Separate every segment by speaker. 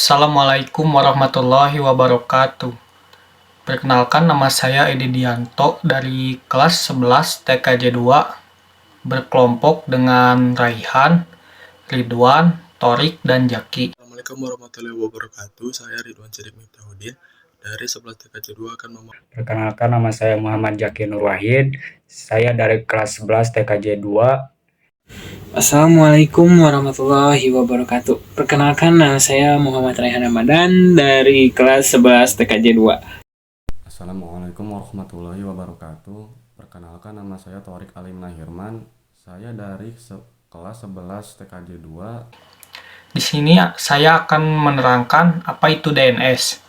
Speaker 1: Assalamualaikum warahmatullahi wabarakatuh. Perkenalkan, nama saya Edi Dianto dari kelas 11 TKJ 2, berkelompok dengan Raihan, Ridwan, Torik, dan Jaki.
Speaker 2: Assalamualaikum warahmatullahi wabarakatuh. Saya Ridwan Sidik Miftahudin dari 11 TKJ 2 akan
Speaker 3: Perkenalkan, nama saya Muhammad Jaki Nur Wahid. Saya dari kelas 11 TKJ 2.
Speaker 4: Assalamualaikum warahmatullahi wabarakatuh. Perkenalkan, nama saya Muhammad Raihan Ramadan dari kelas 11 TKJ 2.
Speaker 5: Assalamualaikum warahmatullahi wabarakatuh. Perkenalkan, nama saya Torik Alim Nahirman. Saya dari kelas 11 TKJ 2.
Speaker 1: Di sini saya akan menerangkan apa itu DNS.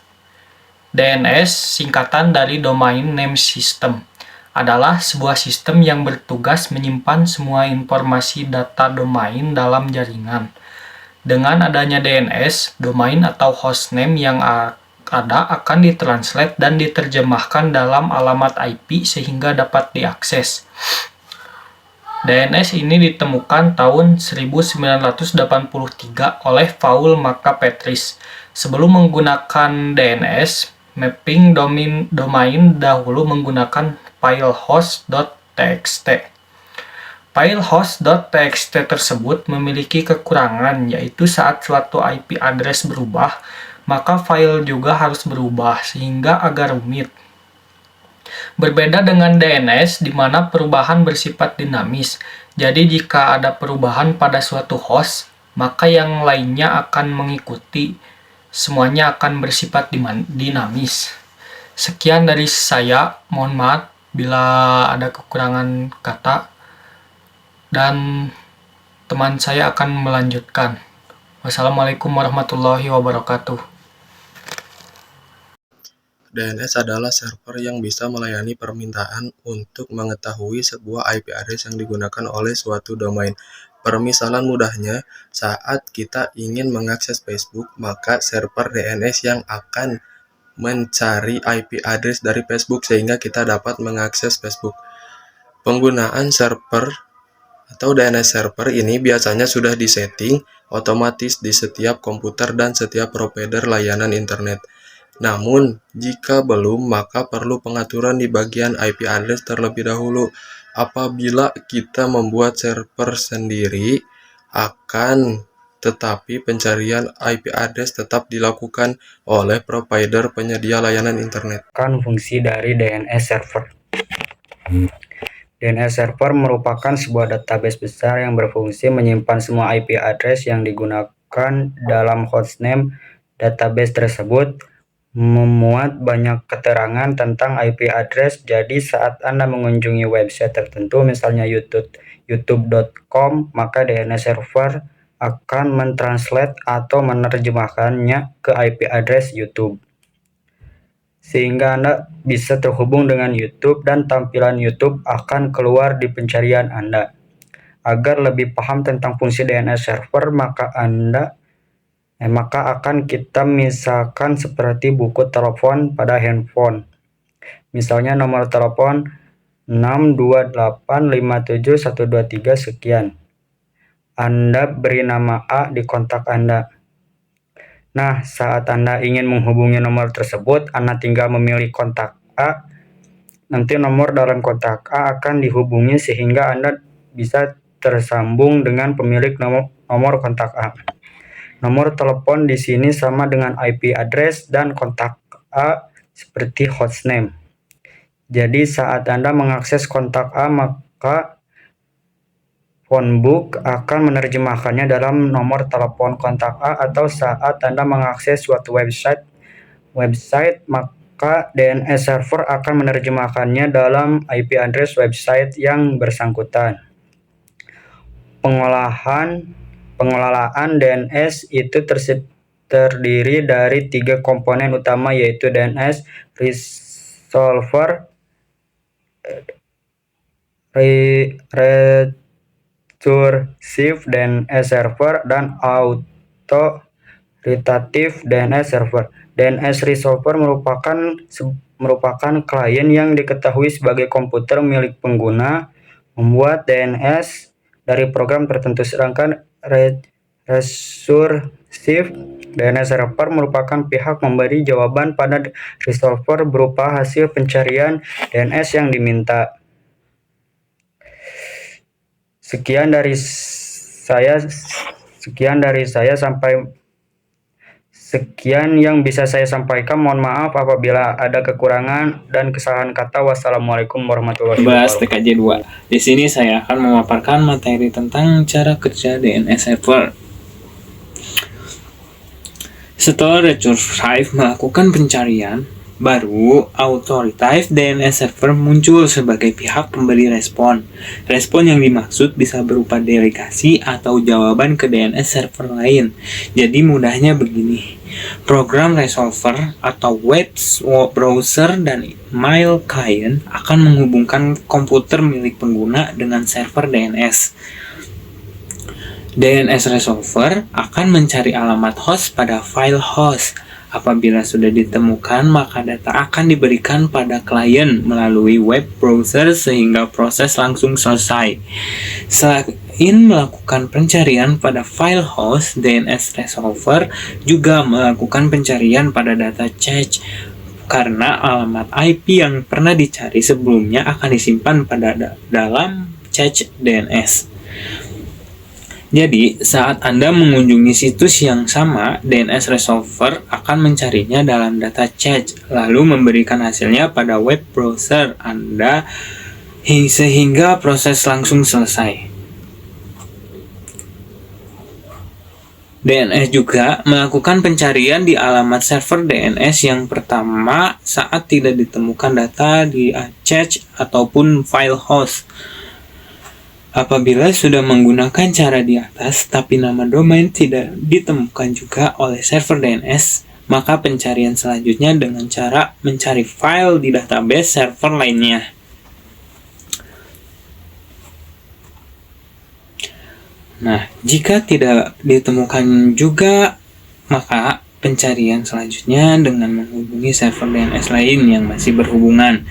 Speaker 1: DNS, singkatan dari Domain Name System, adalah sebuah sistem yang bertugas menyimpan semua informasi data domain dalam jaringan. Dengan adanya DNS, domain atau hostname yang ada akan ditranslate dan diterjemahkan dalam alamat IP sehingga dapat diakses. DNS ini ditemukan tahun 1983 oleh Paul Macapetris. Sebelum menggunakan DNS, mapping domain dahulu menggunakan filehost.txt. Filehost.txt tersebut memiliki kekurangan, yaitu saat suatu IP address berubah, maka file juga harus berubah, sehingga agak rumit. Berbeda dengan DNS, di mana perubahan bersifat dinamis. Jadi jika ada perubahan pada suatu host, maka yang lainnya akan mengikuti. Semuanya akan bersifat dinamis. Sekian dari saya, mohon maaf bila ada kekurangan kata, dan teman saya akan melanjutkan. Wassalamualaikum warahmatullahi wabarakatuh.
Speaker 2: DNS adalah server yang bisa melayani permintaan untuk mengetahui sebuah IP address yang digunakan oleh suatu domain. Permisalan mudahnya, saat kita ingin mengakses Facebook, maka server DNS yang akan mencari IP address dari Facebook sehingga kita dapat mengakses Facebook. Penggunaan server atau DNS server ini biasanya sudah disetting otomatis di setiap komputer dan setiap provider layanan internet. Namun, jika belum, maka perlu pengaturan di bagian IP address terlebih dahulu. Apabila kita membuat server sendiri, tetapi pencarian IP address tetap dilakukan oleh provider penyedia layanan internet.
Speaker 3: Fungsi dari DNS server. DNS server merupakan sebuah database besar yang berfungsi menyimpan semua IP address yang digunakan dalam hostname. Database tersebut memuat banyak keterangan tentang IP address. Jadi saat Anda mengunjungi website tertentu, misalnya youtube.com, maka DNS server akan mentranslate atau menerjemahkannya ke IP address YouTube, sehingga Anda bisa terhubung dengan YouTube dan tampilan YouTube akan keluar di pencarian Anda. Agar lebih paham tentang fungsi DNS server, maka akan kita misalkan seperti buku telepon pada handphone. Misalnya nomor telepon 628571123 sekian. Anda beri nama A di kontak Anda. Nah, saat Anda ingin menghubungi nomor tersebut, Anda tinggal memilih kontak A. Nanti nomor dalam kontak A akan dihubungi sehingga Anda bisa tersambung dengan pemilik nomor kontak A. Nomor telepon di sini sama dengan IP address dan kontak A seperti hostname. Jadi saat Anda mengakses kontak A, maka phonebook akan menerjemahkannya dalam nomor telepon kontak A, atau saat Anda mengakses suatu website, maka DNS server akan menerjemahkannya dalam IP address website yang bersangkutan. Pengelolaan DNS itu terdiri dari 3 komponen utama, yaitu DNS resolver, recursive DNS server, dan authoritative DNS server. DNS resolver merupakan klien yang diketahui sebagai komputer milik pengguna membuat DNS dari program tertentu, sedangkan recursive DNS server merupakan pihak memberi jawaban pada resolver berupa hasil pencarian DNS yang diminta. Sekian dari yang bisa saya sampaikan. Mohon maaf apabila ada kekurangan dan kesalahan kata. Wassalamualaikum warahmatullahi
Speaker 4: 11
Speaker 3: wabarakatuh.
Speaker 4: TKJ 2. Di sini saya akan memaparkan materi tentang cara kerja DNS server. Setelah Retrieve melakukan pencarian, baru Authoritative DNS Server muncul sebagai pihak pemberi respon. Respon yang dimaksud bisa berupa delegasi atau jawaban ke DNS server lain. Jadi mudahnya begini, program resolver atau web browser dan email client akan menghubungkan komputer milik pengguna dengan server DNS. DNS resolver akan mencari alamat host pada file host. Apabila sudah ditemukan, maka data akan diberikan pada klien melalui web browser sehingga proses langsung selesai. Selain melakukan pencarian pada file host, DNS resolver juga melakukan pencarian pada data cache karena alamat IP yang pernah dicari sebelumnya akan disimpan pada dalam cache DNS. Jadi, saat Anda mengunjungi situs yang sama, DNS resolver akan mencarinya dalam data cache, lalu memberikan hasilnya pada web browser Anda sehingga proses langsung selesai. DNS juga melakukan pencarian di alamat server DNS yang pertama saat tidak ditemukan data di cache ataupun file host. Apabila sudah menggunakan cara di atas, tapi nama domain tidak ditemukan juga oleh server DNS, maka pencarian selanjutnya dengan cara mencari file di database server lainnya. Nah, jika tidak ditemukan juga, maka pencarian selanjutnya dengan menghubungi server DNS lain yang masih berhubungan.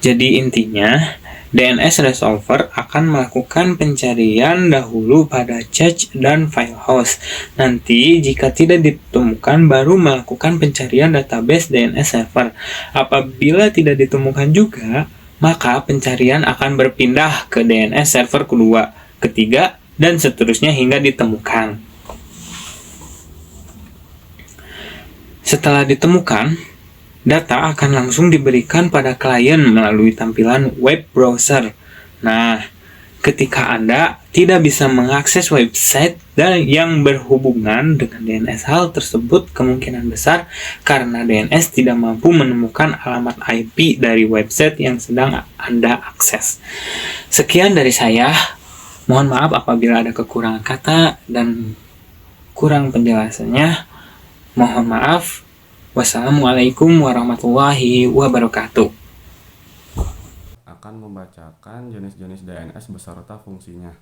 Speaker 4: Jadi intinya, DNS resolver akan melakukan pencarian dahulu pada cache dan file host. Nanti jika tidak ditemukan baru melakukan pencarian database DNS server. Apabila tidak ditemukan juga, maka pencarian akan berpindah ke DNS server kedua, ketiga, dan seterusnya hingga ditemukan. Setelah ditemukan, data akan langsung diberikan pada klien melalui tampilan web browser. Nah, ketika Anda tidak bisa mengakses website yang berhubungan dengan DNS, hal tersebut kemungkinan besar karena DNS tidak mampu menemukan alamat IP dari website yang sedang Anda akses. Sekian dari saya. Mohon maaf apabila ada kekurangan kata dan kurang penjelasannya. Mohon maaf. Wassalamualaikum warahmatullahi wabarakatuh.
Speaker 5: Akan membacakan jenis-jenis DNS beserta fungsinya.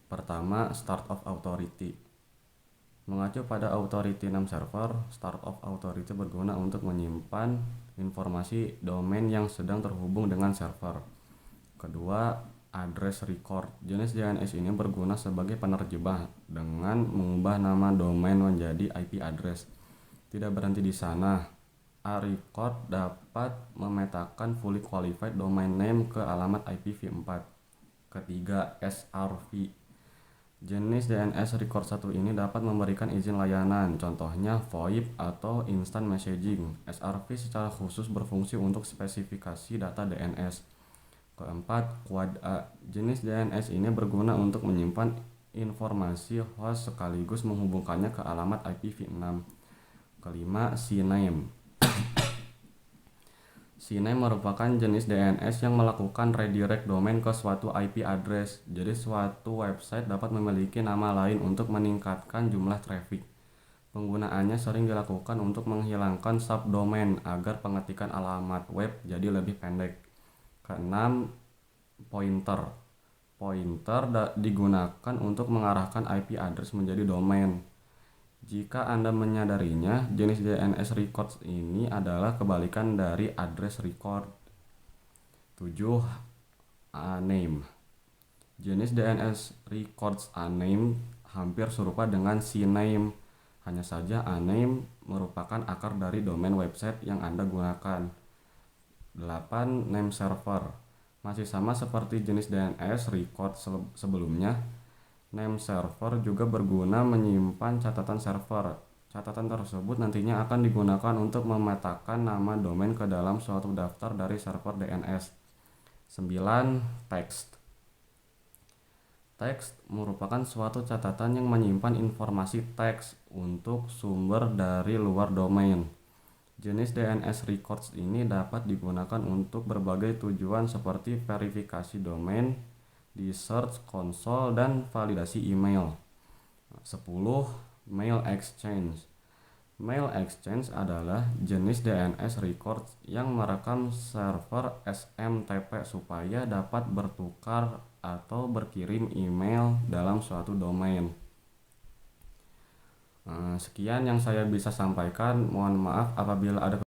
Speaker 5: Pertama, Start of Authority. Mengacu pada Authority Name Server, Start of Authority berguna untuk menyimpan informasi domain yang sedang terhubung dengan server. Kedua, Address Record. Jenis DNS ini berguna sebagai penerjemah dengan mengubah nama domain menjadi IP address. Tidak berhenti di sana, A-record dapat memetakan fully qualified domain name ke alamat IPv4. Ketiga, SRV. Jenis DNS record 1 ini dapat memberikan izin layanan, contohnya VoIP atau Instant Messaging. SRV secara khusus berfungsi untuk spesifikasi data DNS. Keempat, Quad A. Jenis DNS ini berguna untuk menyimpan informasi host sekaligus menghubungkannya ke alamat IPv6. Kelima, CNAME. CNAME merupakan jenis DNS yang melakukan redirect domain ke suatu IP address. Jadi suatu website dapat memiliki nama lain untuk meningkatkan jumlah traffic. Penggunaannya sering dilakukan untuk menghilangkan subdomain agar pengetikan alamat web jadi lebih pendek. Keenam, pointer. Pointer digunakan untuk mengarahkan IP address menjadi domain. Jika Anda menyadarinya, jenis DNS records ini adalah kebalikan dari address record. 7. Name. Jenis DNS records name hampir serupa dengan CNAME. Hanya saja name merupakan akar dari domain website yang Anda gunakan. 8. Name server. Masih sama seperti jenis DNS record sebelumnya, name server juga berguna menyimpan catatan server. Catatan tersebut nantinya akan digunakan untuk memetakan nama domain ke dalam suatu daftar dari server DNS. 9. Text. Teks merupakan suatu catatan yang menyimpan informasi teks untuk sumber dari luar domain. Jenis DNS records ini dapat digunakan untuk berbagai tujuan seperti verifikasi domain di Search Console dan validasi email. 10. Mail exchange. Mail exchange adalah jenis DNS records yang merekam server SMTP supaya dapat bertukar atau berkirim email dalam suatu domain. Sekian yang saya bisa sampaikan. Mohon maaf apabila ada